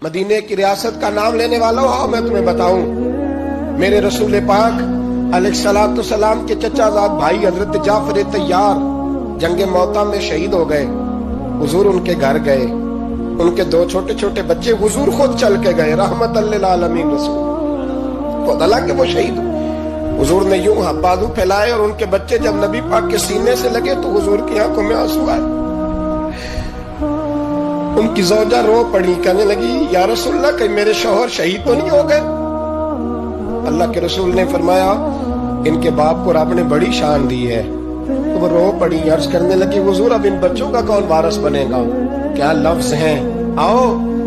मदीने की रियासत का नाम लेने वाला हो, आओ मैं तुम्हें बताऊं। मेरे रसूल पाक अलैहिस्सलाम के चचाजाद भाई हजरत जाफर तैयार जंगे मौता में शहीद हो गए। हुजूर उनके घर गए, उनके दो छोटे छोटे बच्चे हुजूर खुद चल के गए, रहमतल लिल आलमीन रसूल खुद, हालांकि वो शहीद। हुजूर ने यूं बाजू फैलाए और उनके बच्चे जब नबी पाक के सीने से लगे तो हुजूर की आंखों में आंसू आए। उनकी ज़ौजा रो पड़ी, कहने लगी या रसूलल्लाह कहीं मेरे शौहर शहीद तो नहीं हो गए? अल्लाह के रसूल ने फरमाया इनके बाप को रब ने बड़ी शान दी है। तो वो रो पड़ी, अर्ज करने लगी हुजूर अब इन बच्चों का कौन वारिस बनेगा? क्या लफ्ज हैं, आओ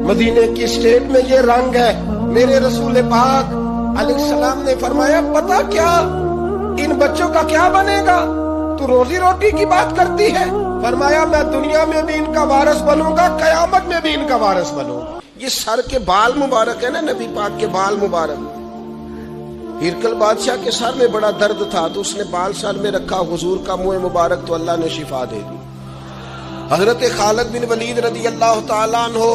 मदीने की स्टेट में ये रंग है। मेरे रसूल पाक अलैहिस्सलाम ने फरमाया पता क्या इन बच्चों का क्या बनेगा? तू रोजी रोटी की बात करती है। फरमाया मैं दुनिया में भी इनका वारिस बनूंगा, कयामत में भी इनका वारिस बनूंगा। ये सर के बाल मुबारक है ना, नबी पाक के बाल मुबारक। हिरकल बादशाह के सर में बड़ा दर्द था तो उसने बाल सर में रखा, हुजूर का मुंह मुबारक तो अल्लाह ने शिफा दे दी। हजरत खालिद बिन वलीद रज़ी अल्लाह ताला अन्हो,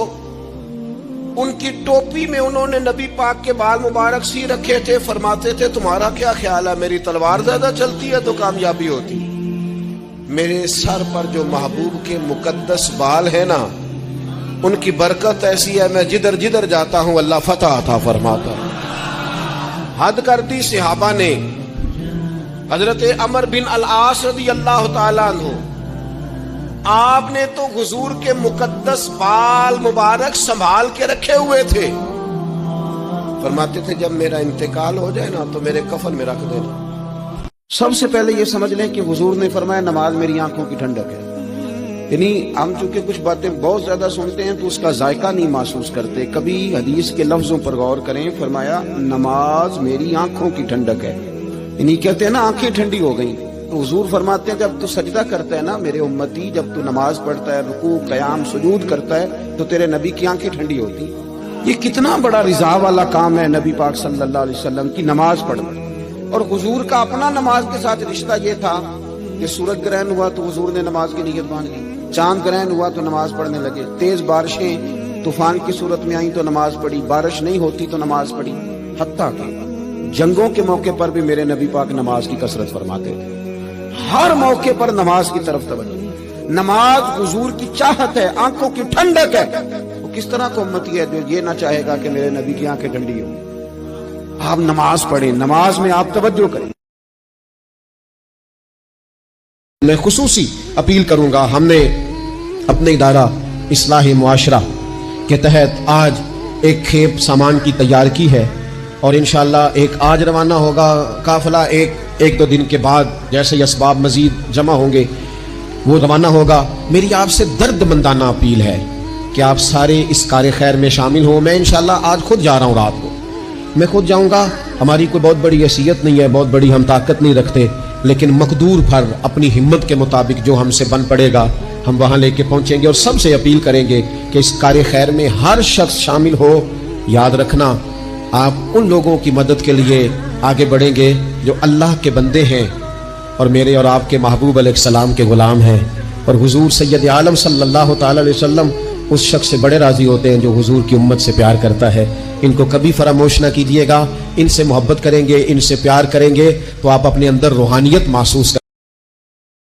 उनकी टोपी में उन्होंने नबी पाक के बाल मुबारक सी रखे थे। फरमाते थे तुम्हारा क्या ख्याल है, मेरी तलवार ज्यादा चलती है तो कामयाबी होती। मेरे सर पर जो महबूब के मुकद्दस बाल है ना, उनकी बरकत ऐसी है मैं जिधर जिधर जाता हूं अल्लाह फतह अता फरमाता। हद कर दी सहाबा ने। हजरत अमर बिन अल आस रज़ी अल्लाह ताला अन्हु, आपने तो हुजूर के मुकद्दस बाल मुबारक संभाल के रखे हुए थे। फरमाते थे जब मेरा इंतकाल हो जाए ना तो मेरे कफन में रख देना। सबसे पहले ये समझ लें कि हुजूर ने फरमाया नमाज मेरी आंखों की ठंडक है। यानी हम चूंकि कुछ बातें बहुत ज्यादा सुनते हैं तो उसका जायका नहीं महसूस करते। कभी हदीस के लफ्जों पर गौर करें। फरमाया नमाज मेरी आंखों की ठंडक है। यानी कहते हैं ना आंखें ठंडी हो गई, तो हुजूर फरमाते हैं जब तू सजदा करता है ना मेरे उम्मती, जब तू नमाज पढ़ता है, रुकू क़याम सुजूद करता है, तो तेरे नबी की आंखें ठंडी होती। ये कितना बड़ा रिज़ा वाला काम है नबी पाक सल्लल्लाहु अलैहि वसल्लम की नमाज पढ़ना। और हुजूर का अपना नमाज के साथ रिश्ता ये था कि सूरज ग्रहण हुआ तो हुजूर ने नमाज की नीयत बांध ली, चांद ग्रहण हुआ तो नमाज पढ़ने लगे, तेज बारिशें तूफान की सूरत में आई तो नमाज पढ़ी, बारिश नहीं होती तो नमाज पढ़ी। हत्ता कि जंगों के मौके पर भी मेरे नबी पाक नमाज की कसरत फरमाते थे। हर मौके पर नमाज की तरफ तवज्जो। नमाज हुजूर की चाहत है, आंखों की ठंडक है। वो किस तरह का उम्मती है जो ये ना चाहेगा कि मेरे नबी की आंखें ठंडी हो। आप नमाज पढ़ें, नमाज में आप तवज्जो करें। मैं खुसूसी अपील करूंगा, हमने अपने इदारा इस्लाही मुआशरा के तहत आज एक खेप सामान की तैयार की है और इंशाअल्लाह एक आज रवाना होगा काफिला, एक दो दिन के बाद जैसे असबाब मजीद जमा होंगे वो रवाना होगा। मेरी आपसे दर्दमंदाना अपील है कि आप सारे इस कार्य खैर में शामिल हो। मैं इंशाअल्लाह आज खुद जा रहा हूँ, रात को मैं खुद जाऊँगा। हमारी कोई बहुत बड़ी हैसियत नहीं है, बहुत बड़ी हम ताकत नहीं रखते, लेकिन मकदूर पर अपनी हिम्मत के मुताबिक जो हमसे बन पड़ेगा हम वहाँ लेके पहुँचेंगे। और सबसे अपील करेंगे कि इस कार्य खैर में हर शख्स शामिल हो। याद रखना आप उन लोगों की मदद के लिए आगे बढ़ेंगे जो अल्लाह के बंदे हैं और मेरे और आपके महबूब अलैहिस्सलाम के गुलाम हैं। और हुजूर सैयद आलम सल्लल्लाहु ताला अलैहि वसल्लम उस शख्स से बड़े राजी होते हैं जो हुजूर की उम्मत से प्यार करता है। इनको कभी फरामोश ना कीजिएगा, इनसे मोहब्बत करेंगे, इनसे प्यार करेंगे तो आप अपने अंदर रूहानियत महसूस